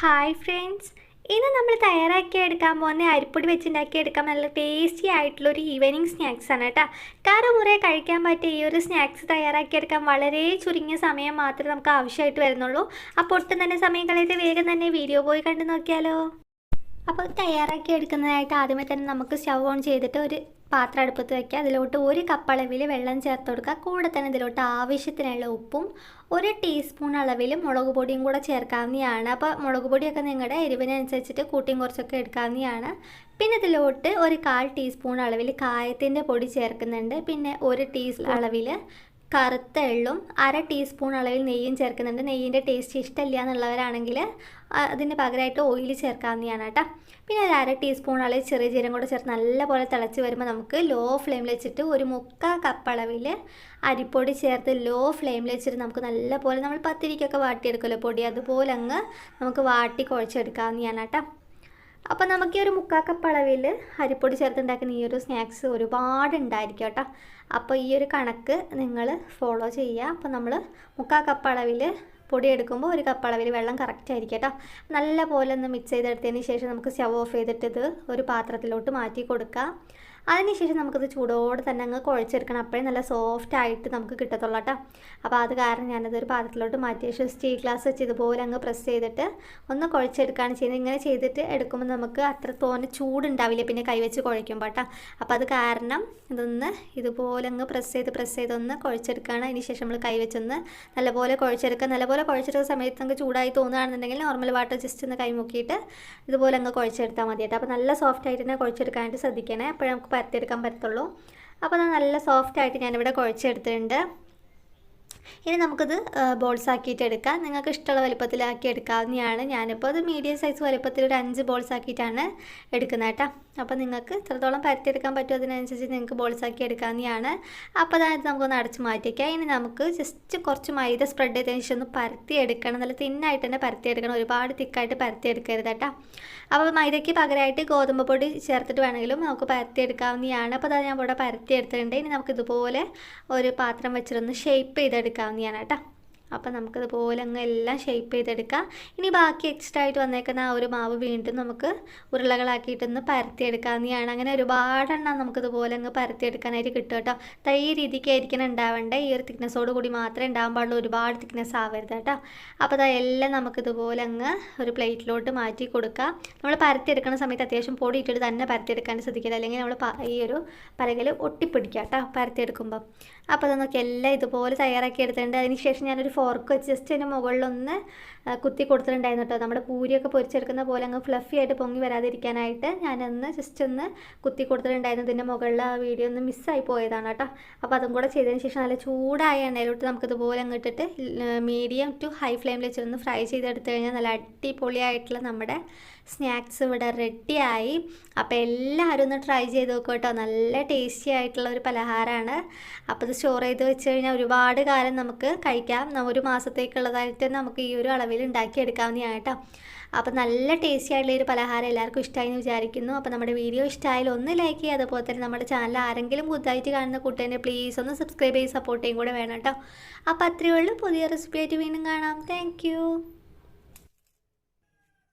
Hi friends, ഇന്ന് നമ്മൾ തയ്യാറാക്കിയെടുക്കാൻ പോകുന്ന അരിപ്പൊടി വെച്ചുണ്ടാക്കിയെടുക്കാൻ നല്ല ടേസ്റ്റി ആയിട്ടുള്ളൊരു ഈവനിങ് സ്നാക്സാണ് കേട്ടോ. കറുമുറേ കഴിക്കാൻ പറ്റിയ ഈ ഒരു സ്നാക്സ് തയ്യാറാക്കിയെടുക്കാൻ വളരെ ചുരുങ്ങിയ സമയം മാത്രമേ നമുക്ക് ആവശ്യമായിട്ട് വരുന്നുള്ളൂ. അപ്പോൾ ഒട്ടും തന്നെ സമയം കളയാതെ വേഗം തന്നെ വീഡിയോ പോയി കണ്ടു നോക്കിയാലോ. അപ്പോൾ തയ്യാറാക്കി എടുക്കുന്നതായിട്ട് ആദ്യമേ തന്നെ നമുക്ക് സ്റ്റവ് ഓൺ ചെയ്തിട്ട് ഒരു പാത്രം അടുപ്പത്ത് വയ്ക്കുക. അതിലോട്ട് ഒരു കപ്പ് അളവിൽ വെള്ളം ചേർത്ത് കൊടുക്കുക. കൂടെ തന്നെ ഇതിലോട്ട് ആവശ്യത്തിനുള്ള ഉപ്പും ഒരു ടീസ്പൂൺ അളവിൽ മുളക് പൊടിയും കൂടെ ചേർക്കാവുന്നതാണ്. അപ്പോൾ മുളക് പൊടിയൊക്കെ നിങ്ങളുടെ എരിവിനനുസരിച്ചിട്ട് കൂട്ടിയും കുറച്ചൊക്കെ എടുക്കാവുന്നതാണ്. പിന്നെ ഇതിലോട്ട് ഒരു 1/4 ടീസ്പൂൺ അളവിൽ കായത്തിൻ്റെ പൊടി ചേർക്കുന്നുണ്ട്. പിന്നെ ഒരു ടീസ്പൂൺ അളവിൽ കറുത്ത എള്ളും 1/2 ടീസ്പൂൺ അളവിൽ നെയ്യും ചേർക്കുന്നുണ്ട്. നെയ്യിൻ്റെ ടേസ്റ്റ് ഇഷ്ടമില്ല എന്നുള്ളവരാണെങ്കിൽ അതിന് പകരമായിട്ട് ഓയിൽ ചേർക്കാവുന്നതാണ് കേട്ടോ. പിന്നെ ഒരു 1/2 ടീസ്പൂൺ അളവിൽ ചെറിയ ജീരകം കൂടെ ചേർത്ത് നല്ലപോലെ തിളച്ച് വരുമ്പോൾ നമുക്ക് ലോ ഫ്ലെയിമിൽ വെച്ചിട്ട് ഒരു 3/4 കപ്പ് അളവിൽ അരിപ്പൊടി ചേർത്ത് ലോ ഫ്ലെയിമിൽ വെച്ചിട്ട് നമുക്ക് നല്ലപോലെ നമ്മൾ പത്തിരിക്കൊക്കെ വാട്ടിയെടുക്കുമല്ലോ പൊടി, അതുപോലെ അങ്ങ് നമുക്ക് വാട്ടി കുഴച്ചെടുക്കാവുന്നതാണ് കേട്ടോ. അപ്പോൾ നമുക്ക് ഈ ഒരു 3/4 കപ്പ് അളവിൽ അരിപ്പൊടി ചേർത്തുണ്ടാക്കുന്ന ഈ ഒരു സ്നാക്സ് ഒരുപാട് ഉണ്ടായിരിക്കും കേട്ടോ. അപ്പോൾ ഈ ഒരു കണക്ക് നിങ്ങൾ ഫോളോ ചെയ്യുക. അപ്പോൾ നമ്മൾ 3/4 കപ്പ് അളവിൽ പൊടി എടുക്കുമ്പോൾ 1 കപ്പ് അളവിൽ വെള്ളം കറക്റ്റ് ആയിരിക്കും കേട്ടോ. നല്ല പോലെ ഒന്ന് മിക്സ് ചെയ്തെടുത്തതിന് ശേഷം നമുക്ക് സ്റ്റവ് ഓഫ് ചെയ്തിട്ട് ഇത് ഒരു പാത്രത്തിലോട്ട് മാറ്റി കൊടുക്കുക. അതിനുശേഷം നമുക്കിത് ചൂടോടെ തന്നെ അങ്ങ് കുഴച്ചെടുക്കണം. അപ്പോഴേ നല്ല സോഫ്റ്റ് ആയിട്ട് നമുക്ക് കിട്ടത്തുള്ളൂ കേട്ടോ. അപ്പോൾ അത് കാരണം ഞാനതൊരു പാത്രത്തിലോട്ട് മാറ്റിയ ശേഷം സ്റ്റീൽ ഗ്ലാസ് വെച്ച് ഇതുപോലെ അങ്ങ് പ്രസ് ചെയ്തിട്ട് ഒന്ന് കുഴച്ചെടുക്കുകയാണ് ചെയ്യുന്നത്. ഇങ്ങനെ ചെയ്തിട്ട് എടുക്കുമ്പോൾ നമുക്ക് അത്ര തോന്നെ ചൂടുണ്ടാവില്ല പിന്നെ കൈവച്ച് കുഴയ്ക്കുമ്പോൾ കേട്ടോ. അപ്പോൾ അത് കാരണം ഇതൊന്ന് ഇതുപോലെ അങ്ങ് പ്രസ് ചെയ്ത് ഒന്ന് കുഴച്ചെടുക്കുകയാണ്. അതിന് ശേഷം നമ്മൾ കൈവച്ചൊന്ന് നല്ലപോലെ കുഴച്ചെടുക്കുക. നല്ലപോലെ കുഴച്ചെടുക്കുന്ന സമയത്ത് നമുക്ക് ചൂടായി തോന്നുകയാണെന്നുണ്ടെങ്കിൽ നോർമൽ വാട്ടർ ജസ്റ്റ് ഒന്ന് കൈ മുക്കിയിട്ട് ഇതുപോലെ അങ്ങ് കുഴച്ചെടുത്താൽ മതി കേട്ടോ. അപ്പോൾ നല്ല സോഫ്റ്റ് ആയിട്ട് തന്നെ കുഴച്ചെടുക്കാനായിട്ട് ശ്രദ്ധിക്കണേ. അപ്പോഴേ നമുക്ക് പരത്തിയെടുക്കാൻ പറ്റത്തുള്ളൂ. അപ്പോൾ അത് നല്ല സോഫ്റ്റായിട്ട് ഞാനിവിടെ കുഴച്ചെടുത്തിട്ടുണ്ട്. ഇനി നമുക്കിത് ബോൾസ് ആക്കിയിട്ട് എടുക്കാം. നിങ്ങൾക്ക് ഇഷ്ടമുള്ള വലുപ്പത്തിലാക്കി എടുക്കാവുന്നതാണ്. ഞാനിപ്പോൾ അത് മീഡിയം സൈസ് വലുപ്പത്തിൽ ഒരു 5 ബോൾസ് ആക്കിയിട്ടാണ് എടുക്കുന്നത് കേട്ടോ. അപ്പോൾ നിങ്ങൾക്ക് എത്രത്തോളം പരത്തിയെടുക്കാൻ പറ്റുമോ അതിനനുസരിച്ച് നിങ്ങൾക്ക് ബോൾസ് ആക്കി എടുക്കാവുന്നതാണ്. അപ്പോൾ അതായത് നമുക്കൊന്ന് അടച്ച് മാറ്റിക്കാം. ഇനി നമുക്ക് ജസ്റ്റ് കുറച്ച് മൈദ സ്പ്രെഡ് ചെയ്തതിന് ശേഷം ഒന്ന് പരത്തിയെടുക്കണം. നല്ല തിന്നായിട്ട് തന്നെ പരത്തിയെടുക്കണം, ഒരുപാട് തിക്കായിട്ട് പരത്തിയെടുക്കരുത് കേട്ടോ. അപ്പോൾ മൈദയ്ക്ക് പകരമായിട്ട് ഗോതമ്പ് പൊടി ചേർത്തിട്ട് വേണമെങ്കിലും നമുക്ക് പരത്തിയെടുക്കാവുന്നതാണ്. അപ്പോൾ അതായത് ഞാൻ ഇവിടെ പരത്തിയെടുത്തിട്ടുണ്ട്. ഇനി നമുക്കിതുപോലെ ഒരു പാത്രം വെച്ചിട്ടൊന്ന് ഷേപ്പ് ചെയ്തെടുക്കാവുന്നതാണ് കേട്ടോ. അപ്പോൾ നമുക്കിതുപോലെ അങ്ങ് എല്ലാം ഷേപ്പ് ചെയ്തെടുക്കാം. ഇനി ബാക്കി എക്സ്ട്രാ ആയിട്ട് വന്നേക്കുന്ന ആ ഒരു മാവ് വീണ്ടും നമുക്ക് ഉരുളകളാക്കിയിട്ടൊന്ന് പരത്തിയെടുക്കാവുന്നതാണ്. അങ്ങനെ ഒരുപാടെണ്ണം നമുക്കിതുപോലെ അങ്ങ് പരത്തിയെടുക്കാനായിട്ട് കിട്ടും കേട്ടോ. ഈ രീതിക്കായിരിക്കണം ഉണ്ടാവേണ്ട. ഈ ഒരു തിക്നെസ്സോട് കൂടി മാത്രമേ ഉണ്ടാകാൻ പാടുള്ളൂ, ഒരുപാട് തിക്നെസ് ആവരുത് കേട്ടോ. അപ്പോൾ അതെല്ലാം നമുക്കിതുപോലെ അങ്ങ് ഒരു പ്ലേറ്റിലോട്ട് മാറ്റി കൊടുക്കാം. നമ്മൾ പരത്തിയെടുക്കുന്ന സമയത്ത് അത്യാവശ്യം പൊടി ഇട്ടിട്ട് തന്നെ പരത്തിയെടുക്കാൻ ശ്രദ്ധിക്കുക, അല്ലെങ്കിൽ നമ്മൾ ഈ ഒരു പലകയിൽ ഒട്ടിപ്പിടിക്കുക കേട്ടോ പരത്തിയെടുക്കുമ്പോൾ. അപ്പോൾ നമുക്ക് എല്ലാം ഇതുപോലെ തയ്യാറാക്കി എടുത്തിട്ടുണ്ട്. അതിന് ശേഷം ഞാനൊരു ഫോർക്ക് വെച്ച് ജസ്റ്റ് അതിൻ്റെ മുകളിലൊന്ന് കുത്തി കൊടുത്തിട്ടുണ്ടായിരുന്നു കേട്ടോ. നമ്മുടെ പൂരിയൊക്കെ പൊരിച്ചെടുക്കുന്ന പോലെ അങ്ങ് ഫ്ലഫി ആയിട്ട് പൊങ്ങി വരാതിരിക്കാനായിട്ട് ഞാനൊന്ന് ജസ്റ്റ് ഒന്ന് കുത്തി കൊടുത്തിട്ടുണ്ടായിരുന്നു. ഇതിൻ്റെ മുകളിൽ ആ വീഡിയോ ഒന്ന് മിസ്സായി പോയതാണ് കേട്ടോ. അപ്പോൾ അതും കൂടെ ചെയ്തതിന് ശേഷം നല്ല ചൂടായ എണ്ണയിലോട്ട് നമുക്കിതുപോലെ അങ്ങ് ഇട്ടിട്ട് മീഡിയം ടു ഹൈ ഫ്ലെയിമിൽ വെച്ചിട്ടൊന്ന് ഫ്രൈ ചെയ്തെടുത്ത് കഴിഞ്ഞാൽ നല്ല അടിപൊളിയായിട്ടുള്ള നമ്മുടെ സ്നാക്സ് ഇവിടെ റെഡിയായി. അപ്പോൾ എല്ലാവരും ഒന്ന് ട്രൈ ചെയ്ത് നോക്കുക കേട്ടോ. നല്ല ടേസ്റ്റി ആയിട്ടുള്ള ഒരു പലഹാരമാണ്. അപ്പോൾ ഇത് സ്റ്റോർ ചെയ്ത് വെച്ച് കഴിഞ്ഞാൽ ഒരുപാട് കാലം നമുക്ക് കഴിക്കാം. ഒരു മാസത്തേക്കുള്ളതായിട്ട് നമുക്ക് ഈ ഒരു അളവിൽ ഉണ്ടാക്കിയെടുക്കാവുന്നതാണ് കേട്ടോ. അപ്പോൾ നല്ല ടേസ്റ്റി ആയിട്ടുള്ള ഒരു പലഹാരം എല്ലാവർക്കും ഇഷ്ടമായി എന്ന് വിചാരിക്കുന്നു. അപ്പോൾ നമ്മുടെ വീഡിയോ ഇഷ്ടമായാലും ഒന്ന് ലൈക്ക് ചെയ്യുക. അതുപോലെ തന്നെ നമ്മുടെ ചാനൽ ആരെങ്കിലും പുതുതായിട്ട് കാണുന്ന കൂട്ടുകാരെ പ്ലീസ് ഒന്ന് സബ്സ്ക്രൈബ് ചെയ്ത് സപ്പോർട്ട് ചെയ്യും കൂടെ വേണം കേട്ടോ. അപ്പോൾ അത്രയേ ഉള്ളൂ. പുതിയ റെസിപ്പി ആയിട്ട് വീണ്ടും കാണാം. താങ്ക്